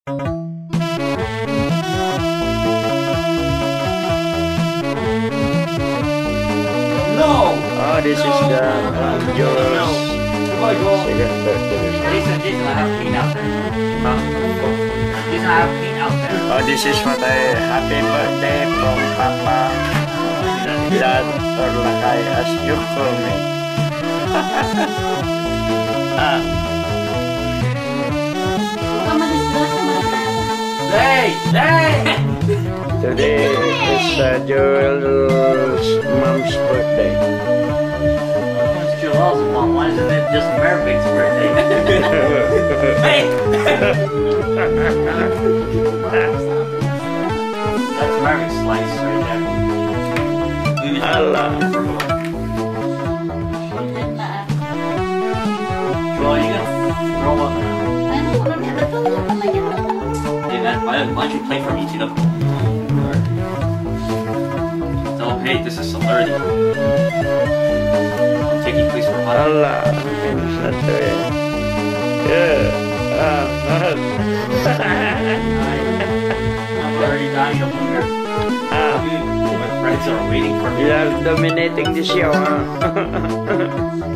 No! Oh, this is the Joel's second birthday. Jason, I have clean out there. Jason, I have clean out there. Oh, this is what happy birthday from Papa. Dad or Lakay as you call me. Hey! Hey! Today is Joel's mom's birthday. It's Joel's mom. Why isn't it just Merrick's birthday? Hey! That's Merrick's slice right there. Allah. Joel, you gonna throw up now? Hey man, why don't you play for me too? Oh hey, this is celebrity. I'm taking place for hot. Allah. Yeah. I'm already dying of hunger. My friends are waiting for me. You are dominating the show, huh?